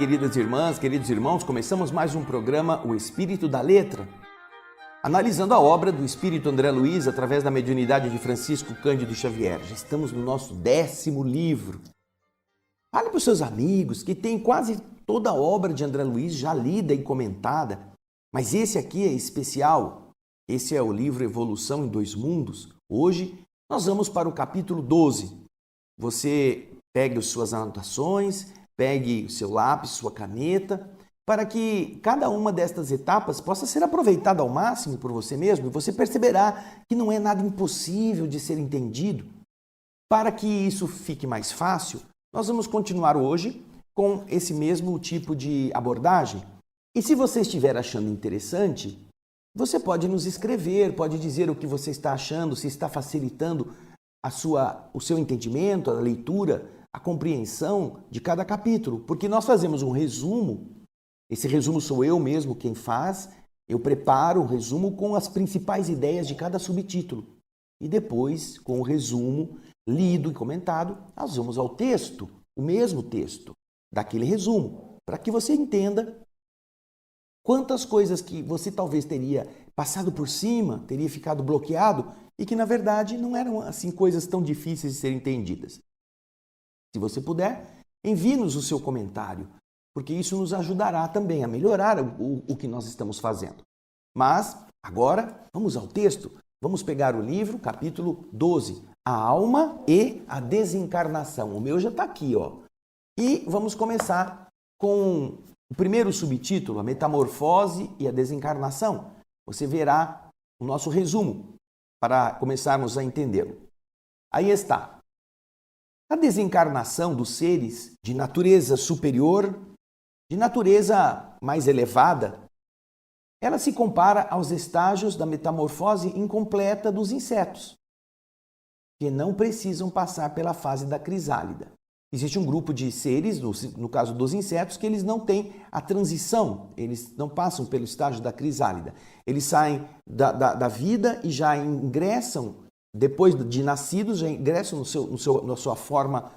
queridas irmãs, queridos irmãos, começamos mais um programa, O Espírito da Letra, analisando a obra do Espírito André Luiz através da mediunidade de Francisco Cândido Xavier. Já estamos no nosso 10º livro. Fale para os seus amigos que tem quase toda a obra de André Luiz já lida e comentada, mas esse aqui é especial. Esse é o livro Evolução em Dois Mundos. Hoje nós vamos para o capítulo 12. Você pegue as suas anotações, pegue o seu lápis, sua caneta, para que cada uma destas etapas possa ser aproveitada ao máximo por você mesmo, e você perceberá que não é nada impossível de ser entendido. Para que isso fique mais fácil, nós vamos continuar hoje com esse mesmo tipo de abordagem. E se você estiver achando interessante, você pode nos escrever, pode dizer o que você está achando, se está facilitando o seu entendimento, a leitura, a compreensão de cada capítulo, porque nós fazemos um resumo. Esse resumo sou eu mesmo quem faz. Eu preparo um resumo com as principais ideias de cada subtítulo. E depois, com o resumo lido e comentado, nós vamos ao texto, o mesmo texto daquele resumo, para que você entenda quantas coisas que você talvez teria passado por cima, teria ficado bloqueado e que, na verdade, não eram assim coisas tão difíceis de serem entendidas. Se você puder, envie-nos o seu comentário, porque isso nos ajudará também a melhorar o que nós estamos fazendo. Mas, agora, vamos ao texto. Vamos pegar o livro, capítulo 12, A Alma e a Desencarnação. O meu já está aqui, ó. E vamos começar com o primeiro subtítulo, A Metamorfose e a Desencarnação. Você verá o nosso resumo para começarmos a entendê-lo. Aí está. A desencarnação dos seres de natureza superior, de natureza mais elevada, ela se compara aos estágios da metamorfose incompleta dos insetos, que não precisam passar pela fase da crisálida. Existe um grupo de seres, no caso dos insetos, que eles não têm a transição, eles não passam pelo estágio da crisálida. Eles saem da vida e já ingressam, depois de nascidos, já ingressam na sua forma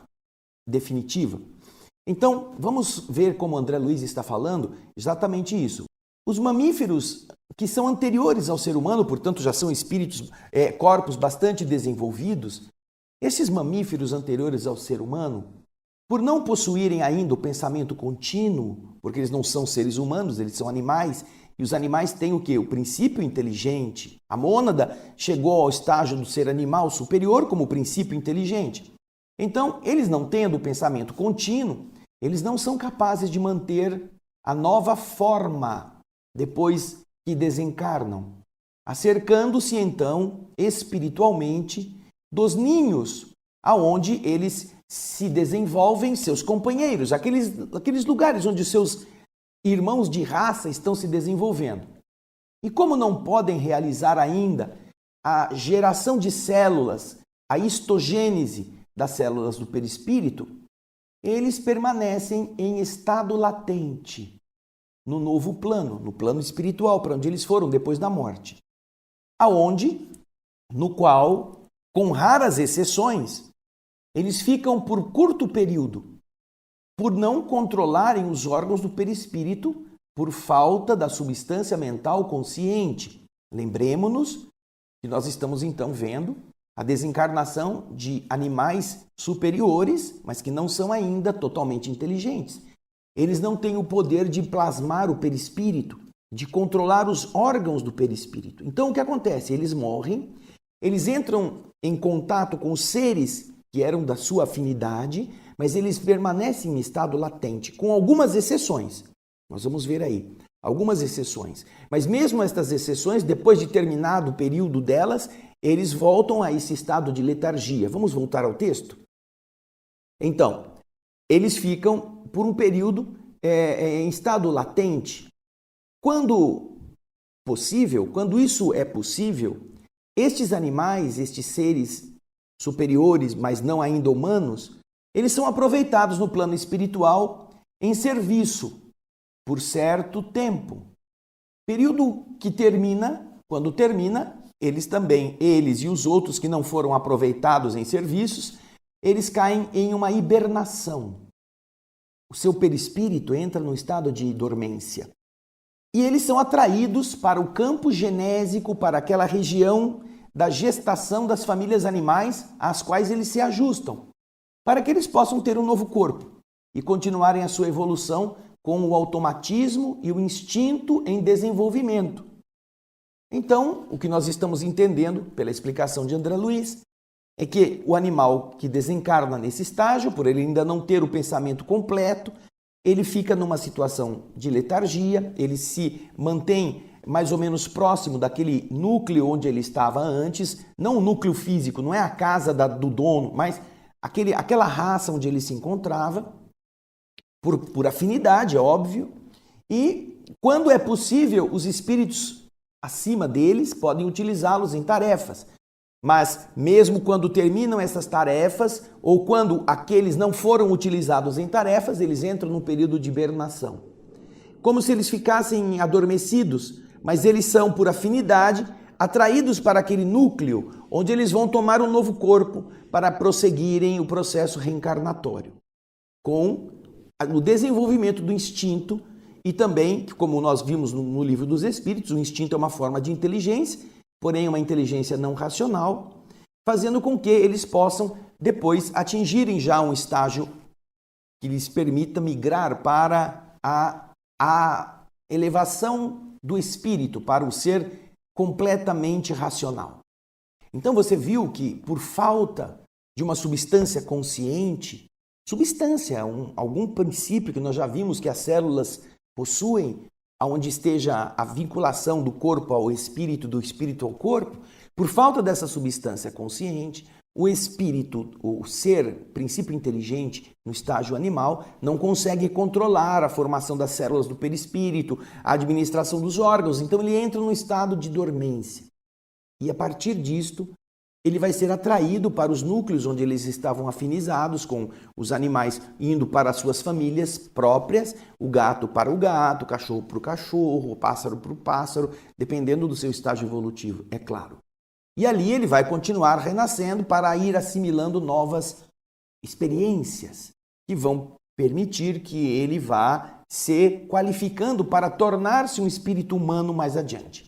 definitiva. Então, vamos ver como André Luiz está falando exatamente isso. Os mamíferos que são anteriores ao ser humano, portanto já são espíritos, corpos bastante desenvolvidos, esses mamíferos anteriores ao ser humano, por não possuírem ainda o pensamento contínuo, porque eles não são seres humanos, eles são animais, e os animais têm o quê? O princípio inteligente. A mônada chegou ao estágio do ser animal superior como princípio inteligente. Então, eles não tendo o pensamento contínuo, eles não são capazes de manter a nova forma depois que desencarnam, acercando-se então espiritualmente dos ninhos aonde eles se desenvolvem seus companheiros, aqueles lugares onde seus irmãos de raça estão se desenvolvendo. E como não podem realizar ainda a geração de células, a histogênese das células do perispírito, eles permanecem em estado latente no novo plano, no plano espiritual, para onde eles foram depois da morte. No qual, com raras exceções, eles ficam por curto período, por não controlarem os órgãos do perispírito por falta da substância mental consciente. Lembremos-nos que nós estamos então vendo a desencarnação de animais superiores, mas que não são ainda totalmente inteligentes. Eles não têm o poder de plasmar o perispírito, de controlar os órgãos do perispírito. Então o que acontece? Eles morrem, eles entram em contato com os seres que eram da sua afinidade, mas eles permanecem em estado latente, com algumas exceções. Nós vamos ver aí algumas exceções. Mas mesmo estas exceções, depois de terminado o período delas, eles voltam a esse estado de letargia. Vamos voltar ao texto? Então, eles ficam por um período em estado latente. Quando isso é possível, estes animais, estes seres superiores, mas não ainda humanos, eles são aproveitados no plano espiritual em serviço por certo tempo. Período que termina, quando termina, eles e os outros que não foram aproveitados em serviços, eles caem em uma hibernação. o seu perispírito entra no estado de dormência. E eles são atraídos para o campo genésico, para aquela região da gestação das famílias animais às quais eles se ajustam, para que eles possam ter um novo corpo e continuarem a sua evolução com o automatismo e o instinto em desenvolvimento. Então, o que nós estamos entendendo pela explicação de André Luiz é que o animal que desencarna nesse estágio, por ele ainda não ter o pensamento completo, ele fica numa situação de letargia, ele se mantém mais ou menos próximo daquele núcleo onde ele estava antes, não o núcleo físico, não é a casa do dono, mas aquela raça onde ele se encontrava, por afinidade, é óbvio, e quando é possível, os espíritos acima deles podem utilizá-los em tarefas. Mas mesmo quando terminam essas tarefas, ou quando aqueles não foram utilizados em tarefas, eles entram num período de hibernação. Como se eles ficassem adormecidos, mas eles são, por afinidade, atraídos para aquele núcleo, onde eles vão tomar um novo corpo para prosseguirem o processo reencarnatório, com o desenvolvimento do instinto e também, como nós vimos no Livro dos Espíritos, o instinto é uma forma de inteligência, porém uma inteligência não racional, fazendo com que eles possam depois atingirem já um estágio que lhes permita migrar para a elevação do espírito, para o ser completamente racional. Então você viu que por falta de uma substância consciente, algum princípio que nós já vimos que as células possuem, onde esteja a vinculação do corpo ao espírito, do espírito ao corpo, por falta dessa substância consciente, o espírito, o ser, princípio inteligente, no estágio animal, não consegue controlar a formação das células do perispírito, a administração dos órgãos, então ele entra num estado de dormência. E a partir disto, ele vai ser atraído para os núcleos onde eles estavam afinizados, com os animais indo para as suas famílias próprias, o gato para o gato, o cachorro para o cachorro, o pássaro para o pássaro, dependendo do seu estágio evolutivo, é claro. E ali ele vai continuar renascendo para ir assimilando novas experiências que vão permitir que ele vá se qualificando para tornar-se um espírito humano mais adiante.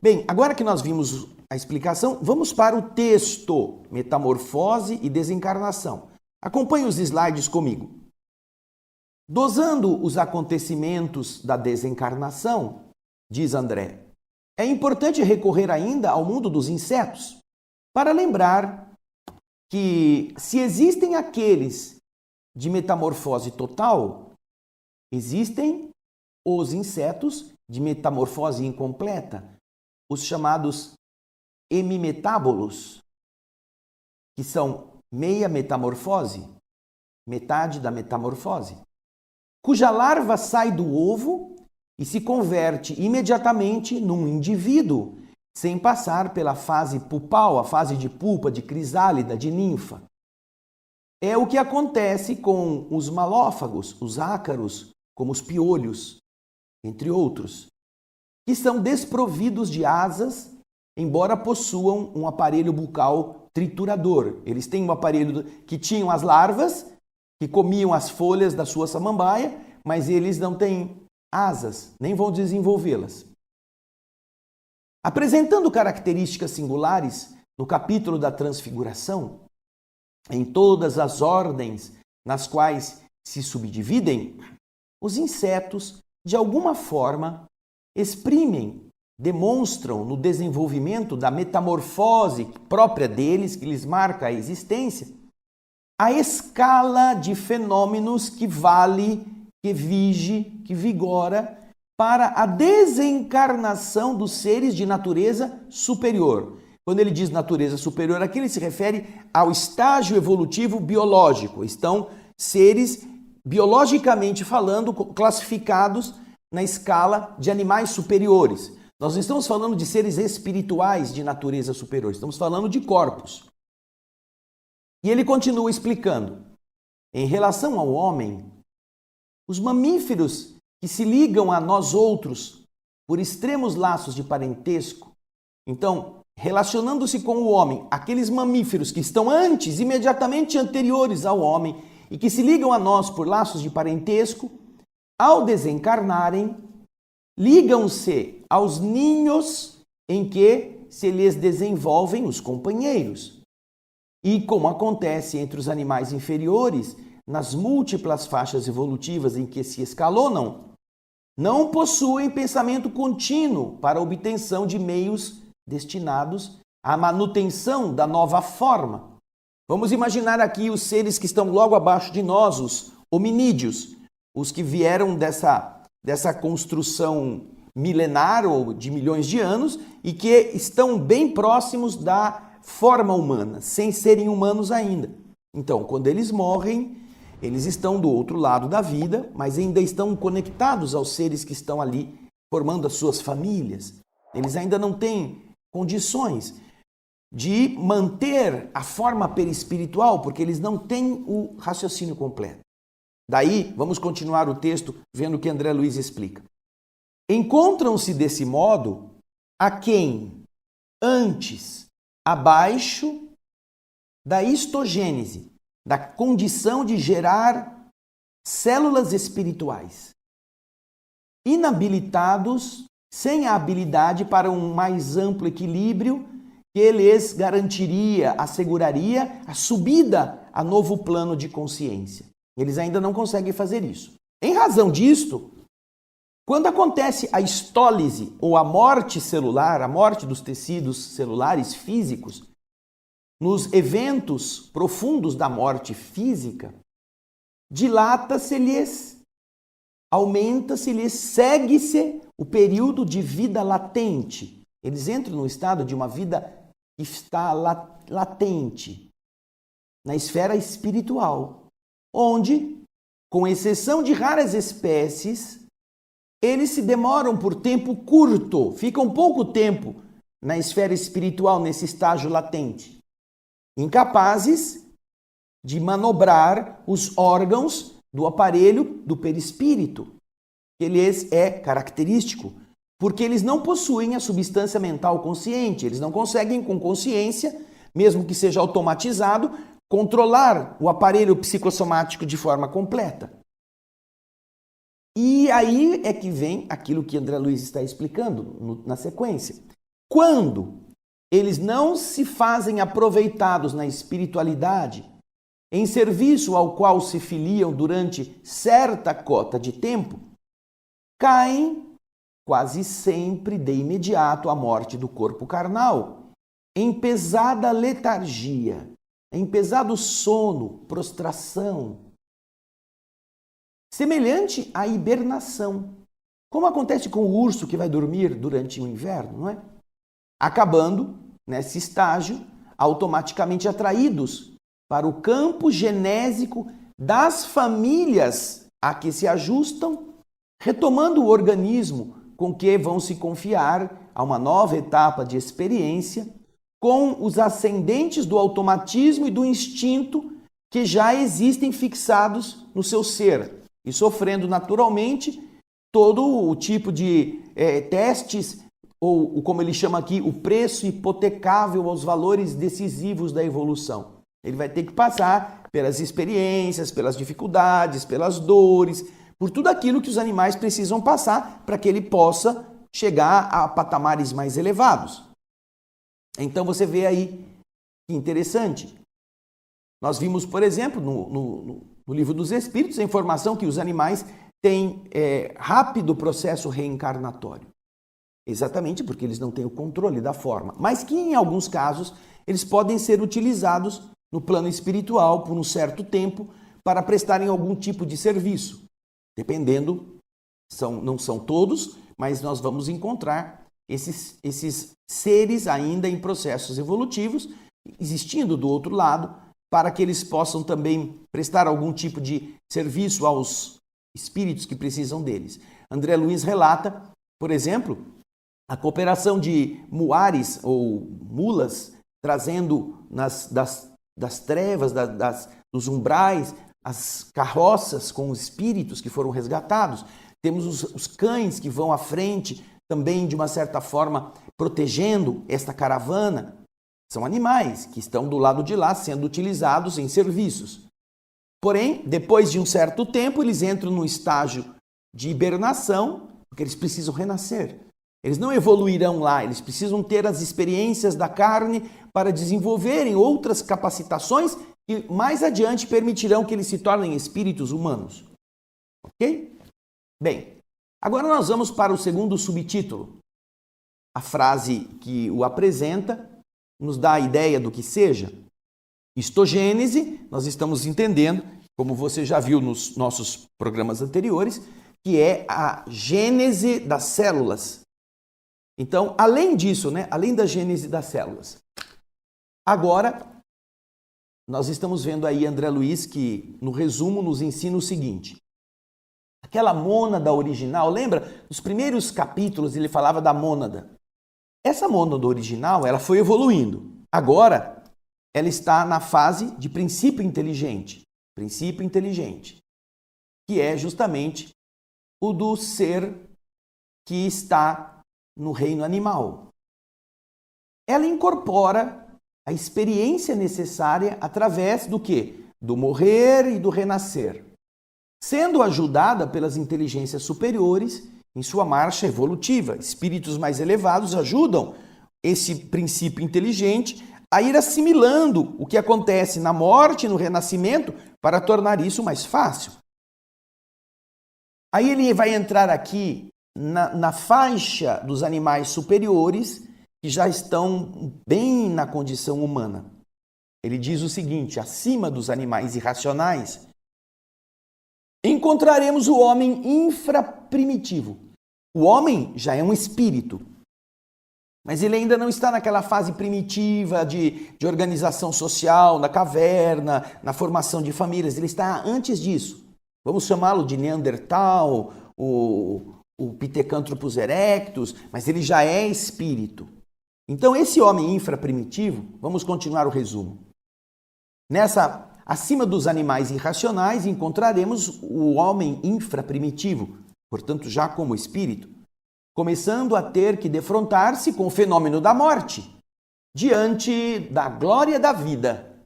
Bem, agora que nós vimos a explicação, vamos para o texto Metamorfose e Desencarnação. Acompanhe os slides comigo. Dosando os acontecimentos da desencarnação, diz André, é importante recorrer ainda ao mundo dos insetos para lembrar que se existem aqueles de metamorfose total, existem os insetos de metamorfose incompleta, os chamados hemimetábolos, que são meia metamorfose, metade da metamorfose, cuja larva sai do ovo e se converte imediatamente num indivíduo, sem passar pela fase pupal, a fase de pupa, de crisálida, de ninfa. É o que acontece com os malófagos, os ácaros, como os piolhos, entre outros, que são desprovidos de asas, embora possuam um aparelho bucal triturador. Eles têm um aparelho que tinham as larvas, que comiam as folhas da sua samambaia, mas eles não têm asas, nem vão desenvolvê-las. Apresentando características singulares, no capítulo da Transfiguração, em todas as ordens nas quais se subdividem, os insetos, de alguma forma, exprimem, demonstram no desenvolvimento da metamorfose própria deles, que lhes marca a existência, a escala de fenômenos que vale, que vige, que vigora para a desencarnação dos seres de natureza superior. Quando ele diz natureza superior, aqui ele se refere ao estágio evolutivo biológico. Estão seres, biologicamente falando, classificados na escala de animais superiores. Nós não estamos falando de seres espirituais de natureza superior, estamos falando de corpos. E ele continua explicando. Em relação ao homem, os mamíferos que se ligam a nós outros por extremos laços de parentesco, então, relacionando-se com o homem, aqueles mamíferos que estão imediatamente anteriores ao homem, e que se ligam a nós por laços de parentesco, ao desencarnarem, ligam-se aos ninhos em que se lhes desenvolvem os companheiros. E como acontece entre os animais inferiores, nas múltiplas faixas evolutivas em que se escalonam, não possuem pensamento contínuo para a obtenção de meios destinados à manutenção da nova forma. Vamos imaginar aqui os seres que estão logo abaixo de nós, os hominídeos, os que vieram dessa construção milenar ou de milhões de anos e que estão bem próximos da forma humana, sem serem humanos ainda. Então, quando eles morrem, eles estão do outro lado da vida, mas ainda estão conectados aos seres que estão ali formando as suas famílias. Eles ainda não têm condições de manter a forma perispiritual, porque eles não têm o raciocínio completo. Daí, vamos continuar o texto vendo o que André Luiz explica. Encontram-se desse modo a quem antes, abaixo da histogênese, da condição de gerar células espirituais, inabilitados, sem a habilidade para um mais amplo equilíbrio que lhes garantiria, asseguraria a subida a novo plano de consciência. Eles ainda não conseguem fazer isso. Em razão disto, quando acontece a histólise ou a morte celular, a morte dos tecidos celulares físicos, nos eventos profundos da morte física, dilata-se-lhes, aumenta-se-lhes, segue-se o período de vida latente. Eles entram no estado de uma vida que está latente, na esfera espiritual, onde, com exceção de raras espécies, eles se demoram por tempo curto, ficam pouco tempo na esfera espiritual, nesse estágio latente, incapazes de manobrar os órgãos do aparelho do perispírito, que lhes é característico, porque eles não possuem a substância mental consciente, eles não conseguem com consciência, mesmo que seja automatizado, controlar o aparelho psicossomático de forma completa. E aí é que vem aquilo que André Luiz está explicando na sequência. Quando eles não se fazem aproveitados na espiritualidade, em serviço ao qual se filiam durante certa cota de tempo, caem quase sempre de imediato à morte do corpo carnal, em pesada letargia, em pesado sono, prostração, semelhante à hibernação, como acontece com o urso que vai dormir durante o inverno, não é? Acabando, nesse estágio, automaticamente atraídos para o campo genésico das famílias a que se ajustam, retomando o organismo com que vão se confiar a uma nova etapa de experiência, com os ascendentes do automatismo e do instinto que já existem fixados no seu ser, e sofrendo naturalmente todo o tipo de testes, ou como ele chama aqui, o preço hipotecável aos valores decisivos da evolução. Ele vai ter que passar pelas experiências, pelas dificuldades, pelas dores, por tudo aquilo que os animais precisam passar para que ele possa chegar a patamares mais elevados. Então você vê aí que interessante. Nós vimos, por exemplo, no Livro dos Espíritos, a informação que os animais têm rápido processo reencarnatório. Exatamente porque eles não têm o controle da forma. Mas que, em alguns casos, eles podem ser utilizados no plano espiritual por um certo tempo para prestarem algum tipo de serviço. Dependendo, não são todos, mas nós vamos encontrar esses seres ainda em processos evolutivos, existindo do outro lado, para que eles possam também prestar algum tipo de serviço aos espíritos que precisam deles. André Luiz relata, por exemplo, a cooperação de muares ou mulas, trazendo das trevas, dos umbrais, as carroças com os espíritos que foram resgatados. Temos os cães que vão à frente, também de uma certa forma protegendo esta caravana. São animais que estão do lado de lá sendo utilizados em serviços. Porém, depois de um certo tempo, eles entram no estágio de hibernação, porque eles precisam renascer. Eles não evoluirão lá, eles precisam ter as experiências da carne para desenvolverem outras capacitações que mais adiante permitirão que eles se tornem espíritos humanos. Ok? Bem, agora nós vamos para o segundo subtítulo. A frase que o apresenta nos dá a ideia do que seja. Histogênese, nós estamos entendendo, como você já viu nos nossos programas anteriores, que é a gênese das células. Então, além disso, além da gênese das células, agora nós estamos vendo aí André Luiz que, no resumo, nos ensina o seguinte. Aquela mônada original, lembra? Nos primeiros capítulos ele falava da mônada. Essa mônada original, ela foi evoluindo. Agora, ela está na fase de princípio inteligente. Princípio inteligente, que é justamente o do ser que está no reino animal. Ela incorpora a experiência necessária através do quê? Do morrer e do renascer, sendo ajudada pelas inteligências superiores em sua marcha evolutiva. Espíritos mais elevados ajudam esse princípio inteligente a ir assimilando o que acontece na morte e no renascimento para tornar isso mais fácil. Aí ele vai entrar aqui na faixa dos animais superiores que já estão bem na condição humana. Ele diz o seguinte: acima dos animais irracionais, encontraremos o homem infraprimitivo. O homem já é um espírito, mas ele ainda não está naquela fase primitiva de organização social, na caverna, na formação de famílias. Ele está antes disso. Vamos chamá-lo de Neandertal, o Pithecanthropus erectus, mas ele já é espírito. Então, esse homem infraprimitivo, vamos continuar o resumo. Acima dos animais irracionais, encontraremos o homem infraprimitivo, portanto, já como espírito, começando a ter que defrontar-se com o fenômeno da morte, diante da glória da vida,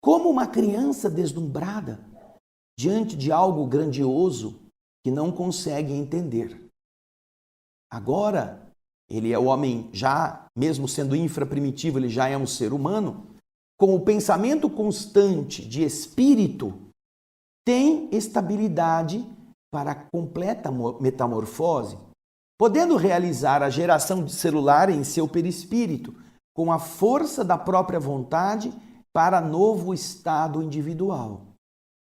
como uma criança deslumbrada diante de algo grandioso que não consegue entender. Agora, ele é o homem já, mesmo sendo infraprimitivo, ele já é um ser humano, com o pensamento constante de espírito, tem estabilidade para a completa metamorfose, podendo realizar a geração celular em seu perispírito, com a força da própria vontade para novo estado individual.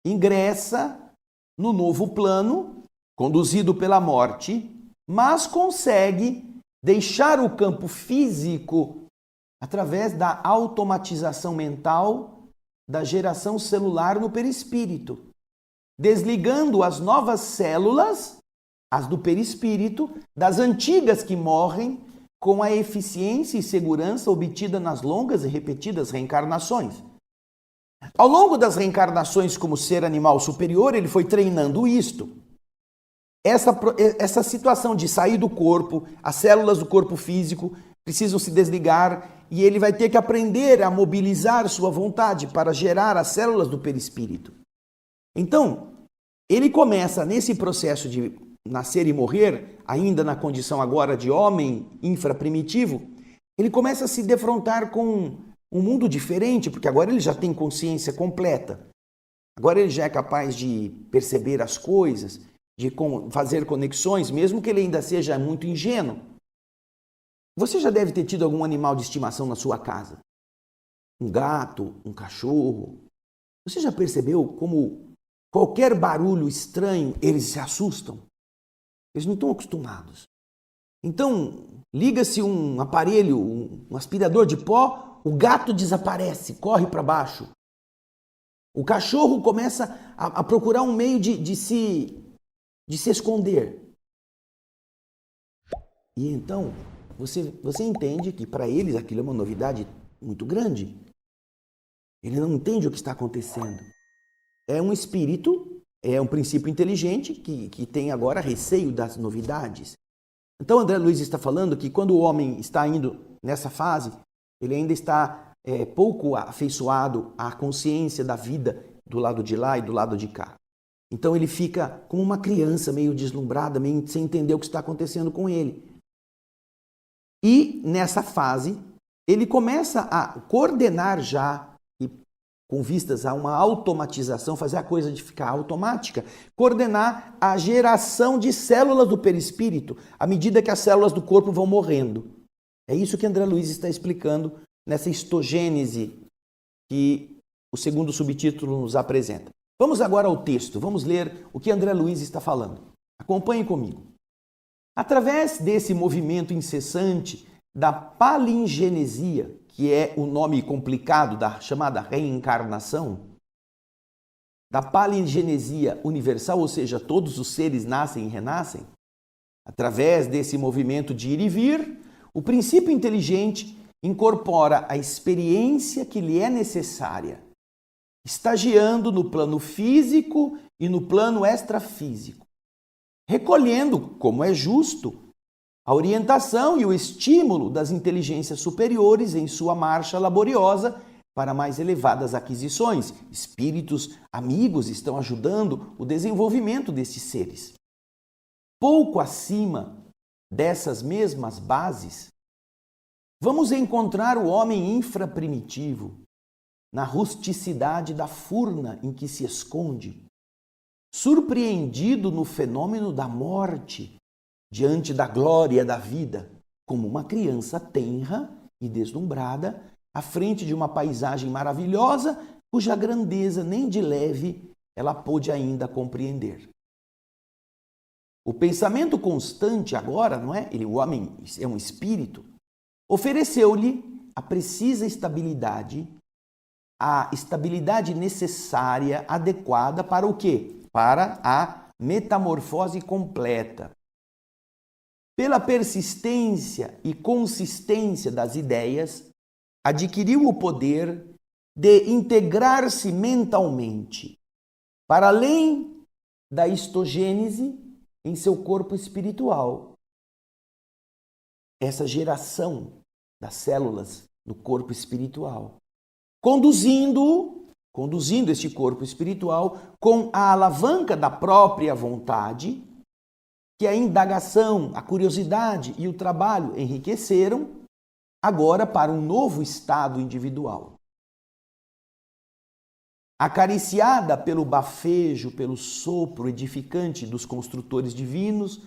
Ingressa no novo plano, conduzido pela morte, mas consegue deixar o campo físico através da automatização mental da geração celular no perispírito, desligando as novas células, as do perispírito, das antigas que morrem com a eficiência e segurança obtida nas longas e repetidas reencarnações. Ao longo das reencarnações como ser animal superior, ele foi treinando isto. Essa situação de sair do corpo, as células do corpo físico precisam se desligar e ele vai ter que aprender a mobilizar sua vontade para gerar as células do perispírito. Então, ele começa nesse processo de nascer e morrer, ainda na condição agora de homem infraprimitivo, ele começa a se defrontar com um mundo diferente, porque agora ele já tem consciência completa. Agora ele já é capaz de perceber as coisas, de fazer conexões, mesmo que ele ainda seja muito ingênuo. Você já deve ter tido algum animal de estimação na sua casa? Um gato, um cachorro. Você já percebeu como qualquer barulho estranho eles se assustam? Eles não estão acostumados. Então, liga-se um aparelho, um aspirador de pó, o gato desaparece, corre para baixo. O cachorro começa a procurar um meio de se esconder. E então, você entende que para eles aquilo é uma novidade muito grande. Ele não entende o que está acontecendo. É um espírito, é um princípio inteligente que tem agora receio das novidades. Então André Luiz está falando que quando o homem está indo nessa fase, ele ainda está pouco afeiçoado à consciência da vida do lado de lá e do lado de cá. Então ele fica como uma criança, meio deslumbrada, meio sem entender o que está acontecendo com ele. E nessa fase, ele começa a coordenar já, e com vistas a uma automatização, fazer a coisa de ficar automática, coordenar a geração de células do perispírito à medida que as células do corpo vão morrendo. É isso que André Luiz está explicando nessa histogênese que o segundo subtítulo nos apresenta. Vamos agora ao texto, vamos ler o que André Luiz está falando. Acompanhe comigo. Através desse movimento incessante da palingenesia, que é o nome complicado da chamada reencarnação, da palingenesia universal, ou seja, todos os seres nascem e renascem, através desse movimento de ir e vir, o princípio inteligente incorpora a experiência que lhe é necessária, estagiando no plano físico e no plano extrafísico, recolhendo, como é justo, a orientação e o estímulo das inteligências superiores em sua marcha laboriosa para mais elevadas aquisições. Espíritos amigos estão ajudando o desenvolvimento desses seres. Pouco acima dessas mesmas bases, vamos encontrar o homem infraprimitivo, na rusticidade da furna em que se esconde, surpreendido no fenômeno da morte, diante da glória da vida, como uma criança tenra e deslumbrada, à frente de uma paisagem maravilhosa, cuja grandeza nem de leve ela pôde ainda compreender. O pensamento constante agora, não é? O homem é um espírito, ofereceu-lhe a precisa estabilidade, a estabilidade necessária, adequada para o quê? Para a metamorfose completa. Pela persistência e consistência das ideias, adquiriu o poder de integrar-se mentalmente, para além da histogênese em seu corpo espiritual. Essa geração das células do corpo espiritual, conduzindo este corpo espiritual com a alavanca da própria vontade, que a indagação, a curiosidade e o trabalho enriqueceram, agora para um novo estado individual. Acariciada pelo bafejo, pelo sopro edificante dos construtores divinos,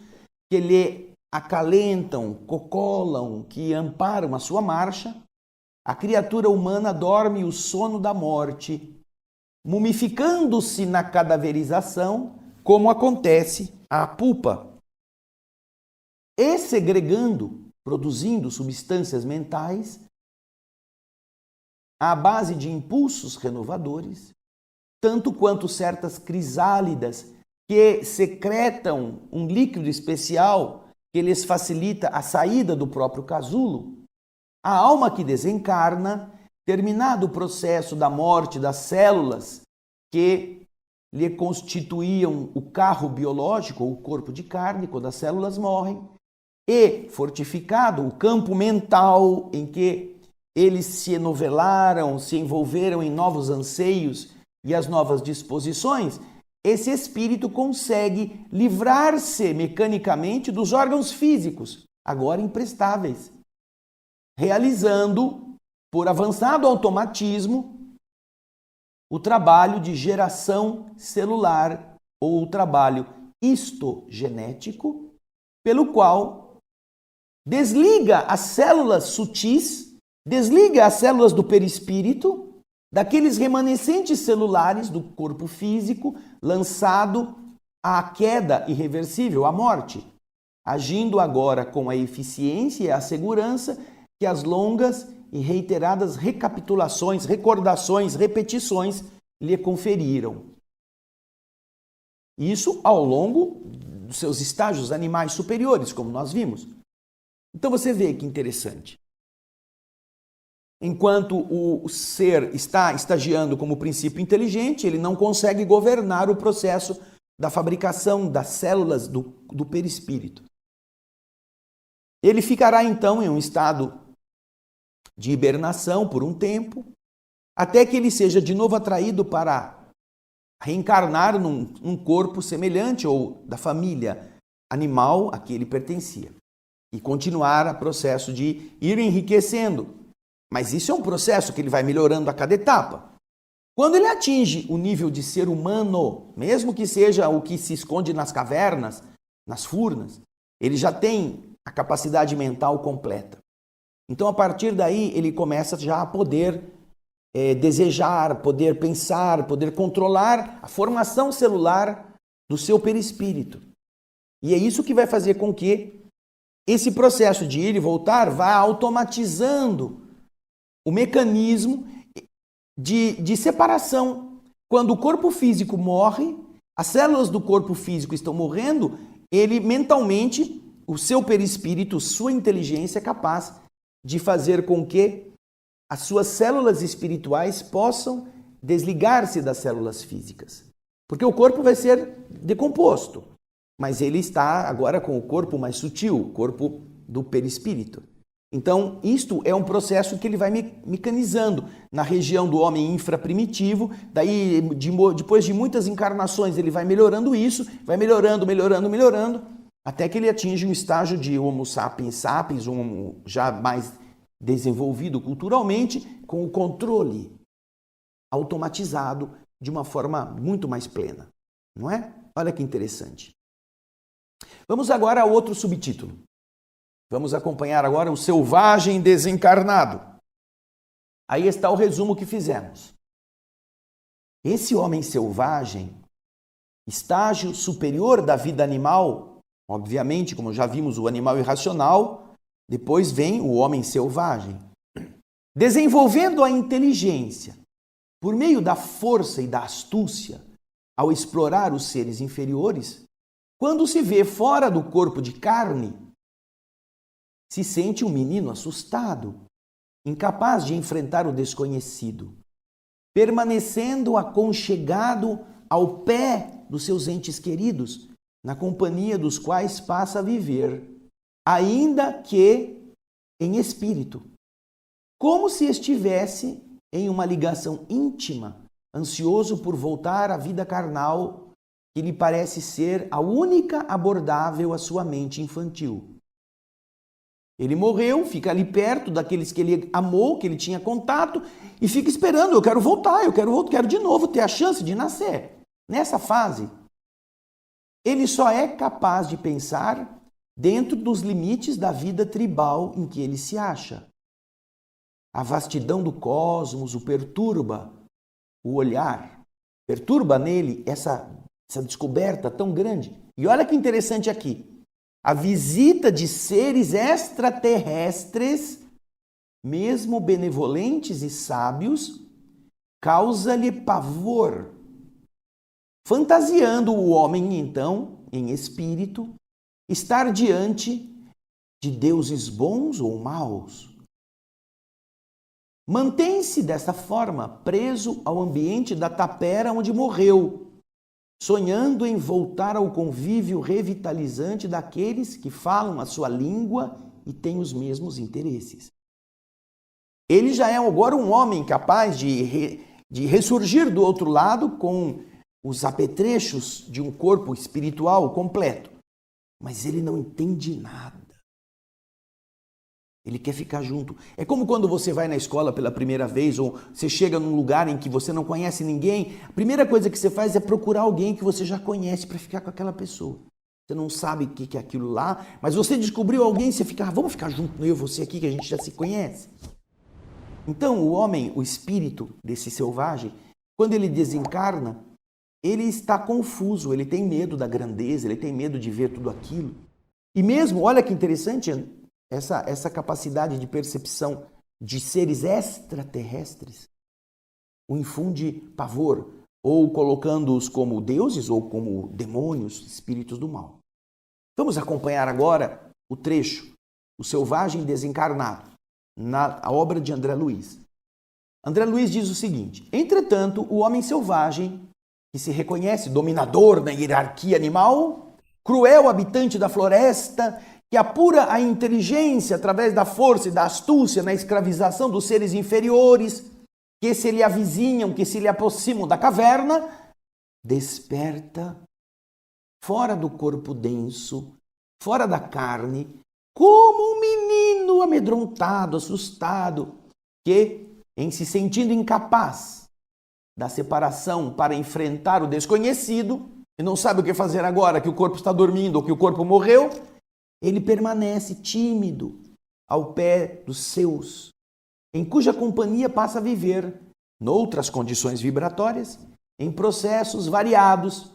que lhe acalentam, cocolam, que amparam a sua marcha, a criatura humana dorme o sono da morte, mumificando-se na cadaverização, como acontece à pupa, e segregando, produzindo substâncias mentais à base de impulsos renovadores, tanto quanto certas crisálidas que secretam um líquido especial que lhes facilita a saída do próprio casulo. A alma que desencarna, terminado o processo da morte das células que lhe constituíam o carro biológico, ou o corpo de carne, quando as células morrem, e fortificado o campo mental em que eles se enovelaram, se envolveram em novos anseios e as novas disposições, esse espírito consegue livrar-se mecanicamente dos órgãos físicos, agora imprestáveis, realizando, por avançado automatismo, o trabalho de geração celular ou o trabalho histogenético, pelo qual desliga as células sutis, desliga as células do perispírito daqueles remanescentes celulares do corpo físico lançado à queda irreversível, à morte, agindo agora com a eficiência e a segurança que as longas e reiteradas recapitulações, recordações, repetições lhe conferiram. Isso ao longo dos seus estágios animais superiores, como nós vimos. Então você vê que interessante. Enquanto o ser está estagiando como princípio inteligente, ele não consegue governar o processo da fabricação das células do perispírito. Ele ficará então em um estado de hibernação por um tempo, até que ele seja de novo atraído para reencarnar num corpo semelhante ou da família animal a que ele pertencia. E continuar o processo de ir enriquecendo. Mas isso é um processo que ele vai melhorando a cada etapa. Quando ele atinge o nível de ser humano, mesmo que seja o que se esconde nas cavernas, nas furnas, ele já tem a capacidade mental completa. Então, a partir daí, ele começa já a poder desejar, poder pensar, poder controlar a formação celular do seu perispírito. E é isso que vai fazer com que esse processo de ir e voltar vá automatizando o mecanismo de separação. Quando o corpo físico morre, as células do corpo físico estão morrendo, ele mentalmente, o seu perispírito, sua inteligência é capaz de fazer com que as suas células espirituais possam desligar-se das células físicas. Porque o corpo vai ser decomposto, mas ele está agora com o corpo mais sutil, o corpo do perispírito. Então, isto é um processo que ele vai mecanizando na região do homem infraprimitivo, daí depois de muitas encarnações ele vai melhorando isso, vai melhorando, até que ele atinge um estágio de Homo sapiens sapiens, já mais desenvolvido culturalmente, com o controle automatizado de uma forma muito mais plena, não é? Olha que interessante. Vamos agora a outro subtítulo. Vamos acompanhar agora o selvagem desencarnado. Aí está o resumo que fizemos. Esse homem selvagem, estágio superior da vida animal, obviamente, como já vimos, o animal irracional, depois vem o homem selvagem. Desenvolvendo a inteligência, por meio da força e da astúcia, ao explorar os seres inferiores, quando se vê fora do corpo de carne, se sente um menino assustado, incapaz de enfrentar o desconhecido, permanecendo aconchegado ao pé dos seus entes queridos, na companhia dos quais passa a viver, ainda que em espírito, como se estivesse em uma ligação íntima, ansioso por voltar à vida carnal, que lhe parece ser a única abordável à sua mente infantil. Ele morreu, fica ali perto daqueles que ele amou, que ele tinha contato, e fica esperando, eu quero voltar, quero de novo ter a chance de nascer. Nessa fase, ele só é capaz de pensar dentro dos limites da vida tribal em que ele se acha. A vastidão do cosmos o perturba, o olhar, perturba nele essa descoberta tão grande. E olha que interessante aqui. A visita de seres extraterrestres, mesmo benevolentes e sábios, causa-lhe pavor, fantasiando o homem, então, em espírito, estar diante de deuses bons ou maus. Mantém-se desta forma preso ao ambiente da tapera onde morreu, sonhando em voltar ao convívio revitalizante daqueles que falam a sua língua e têm os mesmos interesses. Ele já é agora um homem capaz de ressurgir do outro lado com os apetrechos de um corpo espiritual completo. Mas ele não entende nada. Ele quer ficar junto. É como quando você vai na escola pela primeira vez ou você chega num lugar em que você não conhece ninguém. A primeira coisa que você faz é procurar alguém que você já conhece para ficar com aquela pessoa. Você não sabe o que é aquilo lá, mas você descobriu alguém e você fica, vamos ficar junto, eu e você aqui que a gente já se conhece. Então o homem, o espírito desse selvagem, quando ele desencarna, ele está confuso, ele tem medo da grandeza, ele tem medo de ver tudo aquilo. E mesmo, olha que interessante, essa capacidade de percepção de seres extraterrestres o infunde pavor, ou colocando-os como deuses ou como demônios, espíritos do mal. Vamos acompanhar agora o trecho, o selvagem desencarnado, na obra de André Luiz. André Luiz diz o seguinte: entretanto, o homem selvagem, que se reconhece dominador na hierarquia animal, cruel habitante da floresta, que apura a inteligência através da força e da astúcia na escravização dos seres inferiores, que se lhe avizinham, que se lhe aproximam da caverna, desperta fora do corpo denso, fora da carne, como um menino amedrontado, assustado, que, em se sentindo incapaz da separação para enfrentar o desconhecido, e não sabe o que fazer agora, que o corpo está dormindo ou que o corpo morreu, ele permanece tímido ao pé dos seus, em cuja companhia passa a viver, noutras condições vibratórias, em processos variados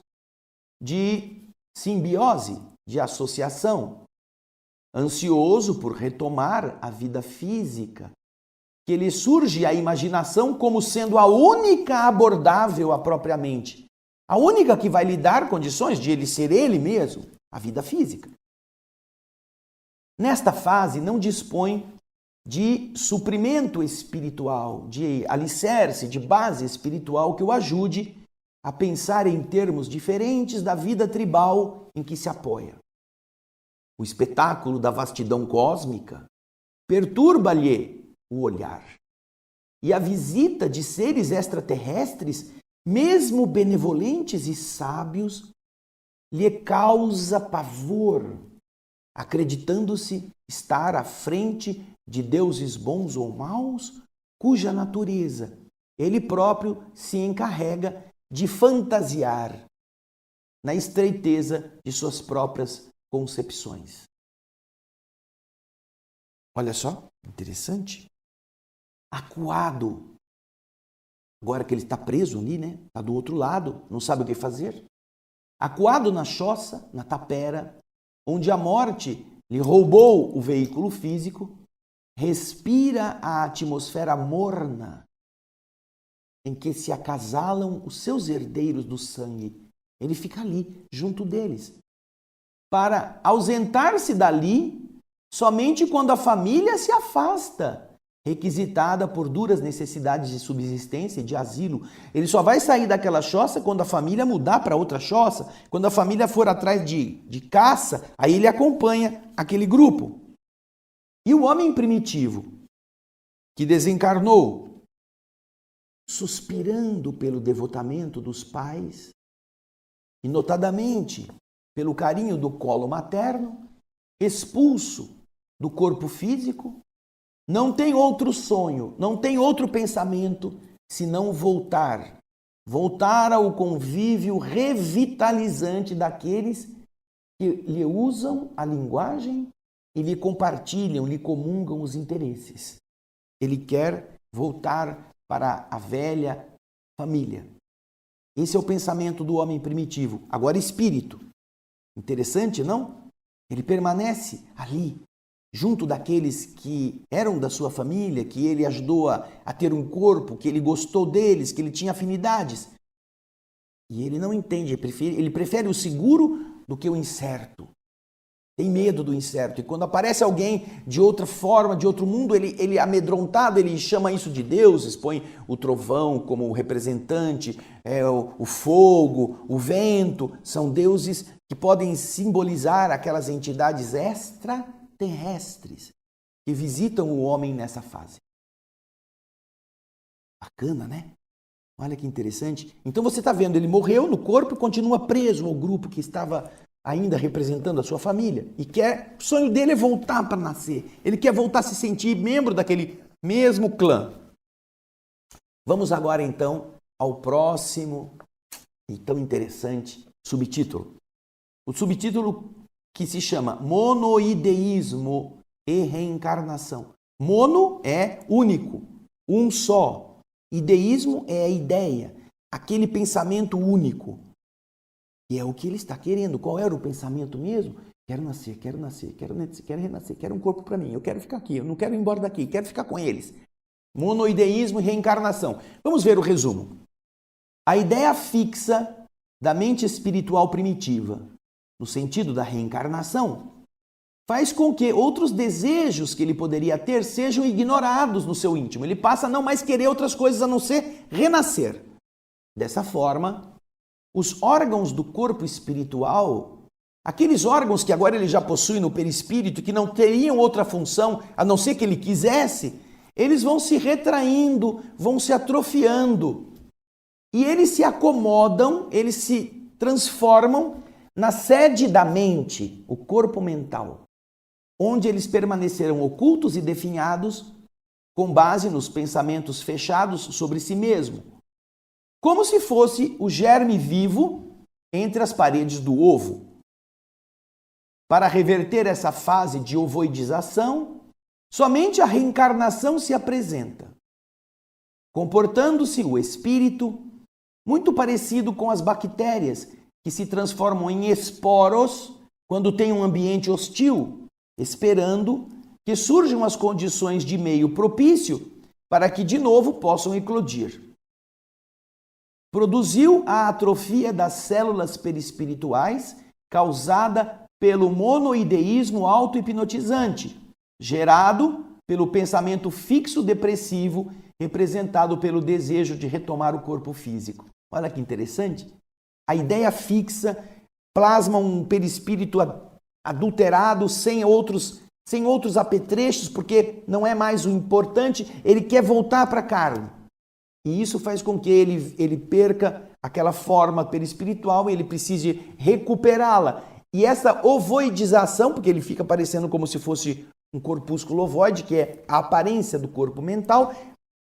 de simbiose, de associação, ansioso por retomar a vida física, que lhe surge a imaginação como sendo a única abordável à própria mente, a única que vai lhe dar condições de ele ser ele mesmo, a vida física. Nesta fase, não dispõe de suprimento espiritual, de alicerce, de base espiritual que o ajude a pensar em termos diferentes da vida tribal em que se apoia. O espetáculo da vastidão cósmica perturba-lhe o olhar. E a visita de seres extraterrestres, mesmo benevolentes e sábios, lhe causa pavor, acreditando-se estar à frente de deuses bons ou maus, cuja natureza ele próprio se encarrega de fantasiar na estreiteza de suas próprias concepções. Olha só, interessante. Acuado. Agora que ele está preso ali, né? Está do outro lado, não sabe o que fazer. Acuado na choça, na tapera, onde a morte lhe roubou o veículo físico, respira a atmosfera morna em que se acasalam os seus herdeiros do sangue. Ele fica ali, junto deles, para ausentar-se dali somente quando a família se afasta, requisitada por duras necessidades de subsistência e de asilo. Ele só vai sair daquela choça quando a família mudar para outra choça, quando a família for atrás de caça, aí ele acompanha aquele grupo. E o homem primitivo, que desencarnou, suspirando pelo devotamento dos pais, e notadamente pelo carinho do colo materno, expulso do corpo físico, não tem outro sonho, não tem outro pensamento, senão voltar ao convívio revitalizante daqueles que lhe usam a linguagem e lhe compartilham, lhe comungam os interesses. Ele quer voltar para a velha família. Esse é o pensamento do homem primitivo. Agora, espírito. Interessante, não? Ele permanece ali, junto daqueles que eram da sua família, que ele ajudou a ter um corpo, que ele gostou deles, que ele tinha afinidades. E ele não entende, ele prefere o seguro do que o incerto. Tem medo do incerto. E quando aparece alguém de outra forma, de outro mundo, ele amedrontado, ele chama isso de deuses, põe o trovão como representante, o fogo, o vento. São deuses que podem simbolizar aquelas entidades extraterrestres que visitam o homem nessa fase. Bacana, né? Olha que interessante. Então você está vendo, ele morreu no corpo e continua preso ao grupo que estava ainda representando a sua família. E o sonho dele é voltar para nascer. Ele quer voltar a se sentir membro daquele mesmo clã. Vamos agora então ao próximo e tão interessante subtítulo. O subtítulo que se chama Monoideísmo e Reencarnação. Mono é único, um só. Ideísmo é a ideia, aquele pensamento único. E é o que ele está querendo. Qual era o pensamento mesmo? Quero nascer, quero nascer, quero renascer, quero um corpo para mim, eu quero ficar aqui, eu não quero ir embora daqui, quero ficar com eles. Monoideísmo e reencarnação. Vamos ver o resumo. A ideia fixa da mente espiritual primitiva, no sentido da reencarnação, faz com que outros desejos que ele poderia ter sejam ignorados no seu íntimo. Ele passa a não mais querer outras coisas a não ser renascer. Dessa forma, os órgãos do corpo espiritual, aqueles órgãos que agora ele já possui no perispírito, que não teriam outra função a não ser que ele quisesse, eles vão se retraindo, vão se atrofiando. e eles se acomodam, eles se transformam na sede da mente, o corpo mental, onde eles permaneceram ocultos e definhados com base nos pensamentos fechados sobre si mesmo, como se fosse o germe vivo entre as paredes do ovo. Para reverter essa fase de ovoidização, somente a reencarnação se apresenta, comportando-se o espírito muito parecido com as bactérias que se transformam em esporos quando tem um ambiente hostil, esperando que surjam as condições de meio propício para que de novo possam eclodir. Produziu a atrofia das células perispirituais causada pelo monoideísmo auto-hipnotizante, gerado pelo pensamento fixo depressivo representado pelo desejo de retomar o corpo físico. Olha que interessante. A ideia fixa plasma um perispírito adulterado, sem outros apetrechos, porque não é mais o importante, ele quer voltar para a carne. E isso faz com que ele perca aquela forma perispiritual e ele precise recuperá-la. E essa ovoidização, porque ele fica parecendo como se fosse um corpúsculo ovoide, que é a aparência do corpo mental,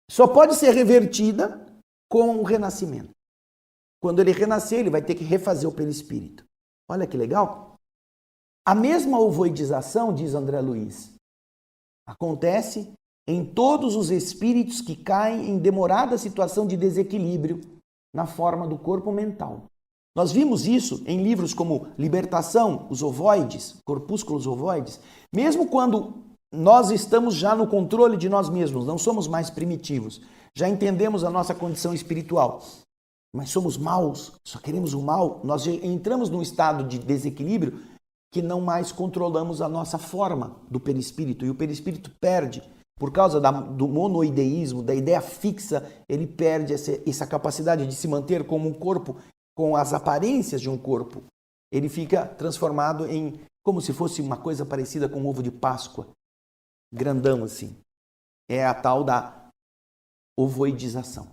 só pode ser revertida com o renascimento. Quando ele renascer, ele vai ter que refazer o perispírito. Olha que legal. A mesma ovoidização, diz André Luiz, acontece em todos os espíritos que caem em demorada situação de desequilíbrio na forma do corpo mental. Nós vimos isso em livros como Libertação, os ovoides, corpúsculos ovoides. Mesmo quando nós estamos já no controle de nós mesmos, não somos mais primitivos, já entendemos a nossa condição espiritual, mas somos maus, só queremos o mal, nós já entramos num estado de desequilíbrio que não mais controlamos a nossa forma do perispírito, e o perispírito perde, por causa do monoideísmo, da ideia fixa, ele perde essa capacidade de se manter como um corpo, com as aparências de um corpo. Ele fica transformado em como se fosse uma coisa parecida com um ovo de Páscoa, grandão assim. É a tal da ovoidização.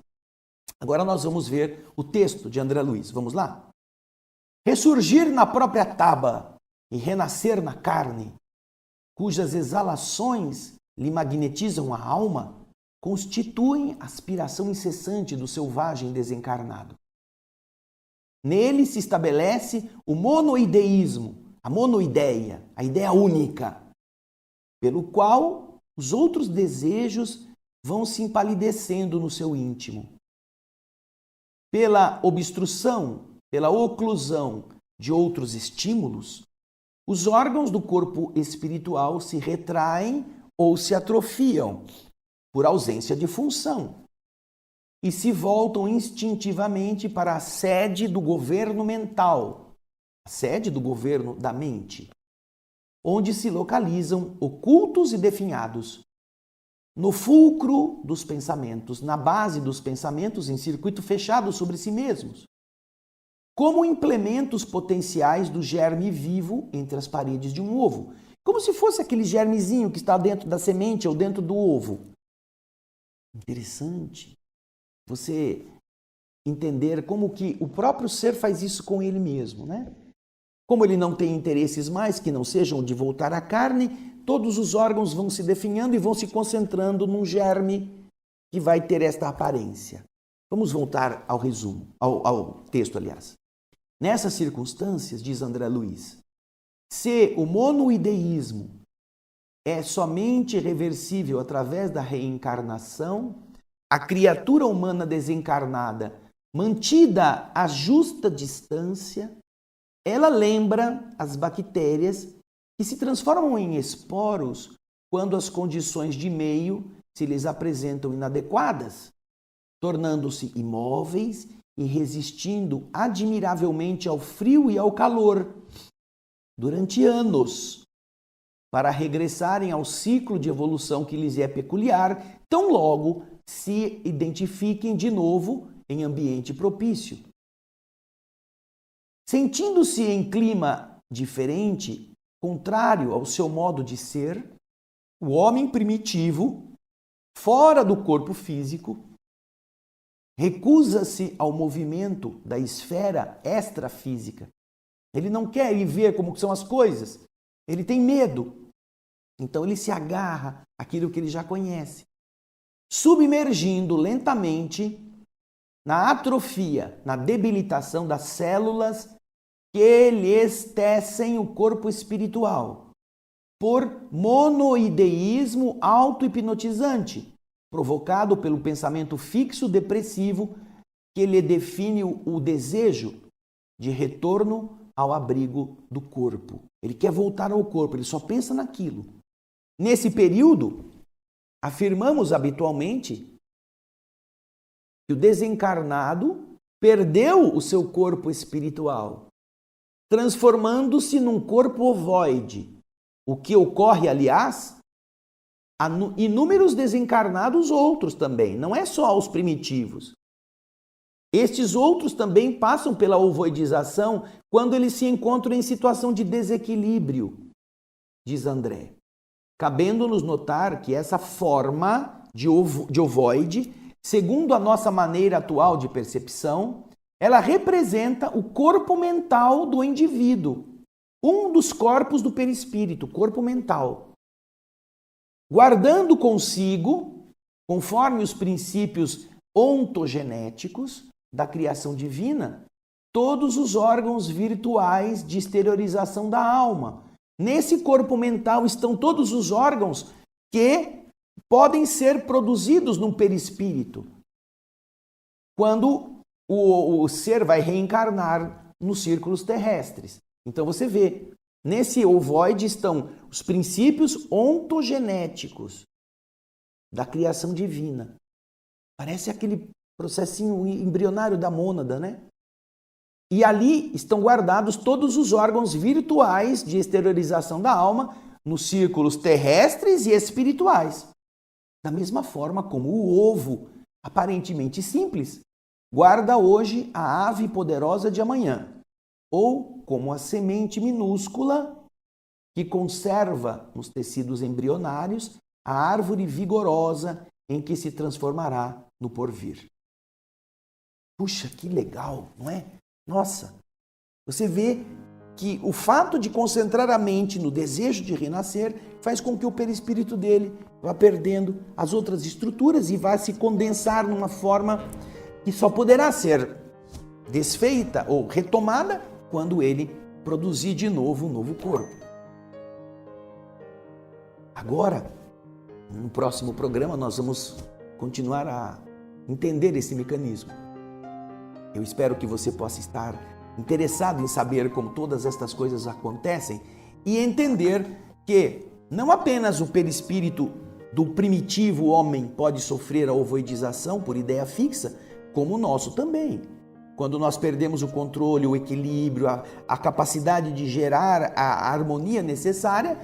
Agora nós vamos ver o texto de André Luiz. Vamos lá? Ressurgir na própria taba e renascer na carne, cujas exalações lhe magnetizam a alma, constituem aspiração incessante do selvagem desencarnado. Nele se estabelece o monoideísmo, a monoideia, a ideia única, pelo qual os outros desejos vão se empalidecendo no seu íntimo. Pela obstrução, pela oclusão de outros estímulos, os órgãos do corpo espiritual se retraem ou se atrofiam por ausência de função e se voltam instintivamente para a sede do governo mental, a sede do governo da mente, onde se localizam ocultos e definhados, no fulcro dos pensamentos, na base dos pensamentos em circuito fechado sobre si mesmos, como implementos potenciais do germe vivo entre as paredes de um ovo, como se fosse aquele germezinho que está dentro da semente ou dentro do ovo. Interessante você entender como que o próprio ser faz isso com ele mesmo, né? Como ele não tem interesses mais que não sejam de voltar à carne, todos os órgãos vão se definhando e vão se concentrando num germe que vai ter esta aparência. Vamos voltar ao resumo, ao texto, aliás. Nessas circunstâncias, diz André Luiz, se o monoideísmo é somente reversível através da reencarnação, a criatura humana desencarnada, mantida a justa distância, ela lembra as bactérias que se transformam em esporos quando as condições de meio se lhes apresentam inadequadas, tornando-se imóveis e resistindo admiravelmente ao frio e ao calor durante anos, para regressarem ao ciclo de evolução que lhes é peculiar, tão logo se identifiquem de novo em ambiente propício. Sentindo-se em clima diferente, contrário ao seu modo de ser, o homem primitivo, fora do corpo físico, recusa-se ao movimento da esfera extrafísica. Ele não quer ir ver como são as coisas. Ele tem medo. Então ele se agarra àquilo que ele já conhece, submergindo lentamente na atrofia, na debilitação das células que lhes tecem o corpo espiritual, por monoideísmo auto-hipnotizante, provocado pelo pensamento fixo depressivo que lhe define o desejo de retorno ao abrigo do corpo. Ele quer voltar ao corpo, ele só pensa naquilo. Nesse período, afirmamos habitualmente que o desencarnado perdeu o seu corpo espiritual, transformando-se num corpo ovoide. O que ocorre, aliás, a inúmeros desencarnados outros também, não é só aos primitivos. Estes outros também passam pela ovoidização quando eles se encontram em situação de desequilíbrio, diz André. Cabendo-nos notar que essa forma de ovoide, segundo a nossa maneira atual de percepção, ela representa o corpo mental do indivíduo, um dos corpos do perispírito, corpo mental. Guardando consigo, conforme os princípios ontogenéticos da criação divina, todos os órgãos virtuais de exteriorização da alma. Nesse corpo mental estão todos os órgãos que podem ser produzidos num perispírito, quando o ser vai reencarnar nos círculos terrestres. Então você vê, nesse ovoide estão os princípios ontogenéticos da criação divina. Parece aquele processinho embrionário da mônada, né? E ali estão guardados todos os órgãos virtuais de exteriorização da alma nos círculos terrestres e espirituais. Da mesma forma como o ovo, aparentemente simples, guarda hoje a ave poderosa de amanhã, ou como a semente minúscula que conserva nos tecidos embrionários a árvore vigorosa em que se transformará no porvir. Puxa, que legal, não é? Nossa, você vê que o fato de concentrar a mente no desejo de renascer faz com que o perispírito dele vá perdendo as outras estruturas e vá se condensar numa forma que só poderá ser desfeita ou retomada quando ele produzir de novo um novo corpo. Agora, no próximo programa, nós vamos continuar a entender esse mecanismo. Eu espero que você possa estar interessado em saber como todas estas coisas acontecem e entender que não apenas o perispírito do primitivo homem pode sofrer a ovoidização por ideia fixa, como o nosso também. Quando nós perdemos o controle, o equilíbrio, a capacidade de gerar a harmonia necessária,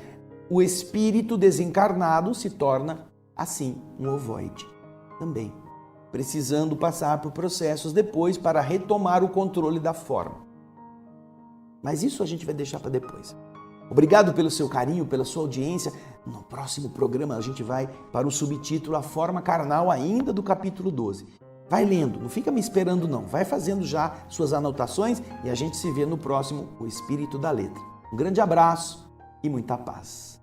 o espírito desencarnado se torna, assim, um ovoide também, precisando passar por processos depois para retomar o controle da forma. Mas isso a gente vai deixar para depois. Obrigado pelo seu carinho, pela sua audiência. No próximo programa a gente vai para o subtítulo A Forma Carnal, ainda do capítulo 12. Vai lendo, não fica me esperando não. Vai fazendo já suas anotações e a gente se vê no próximo O Espírito da Letra. Um grande abraço e muita paz.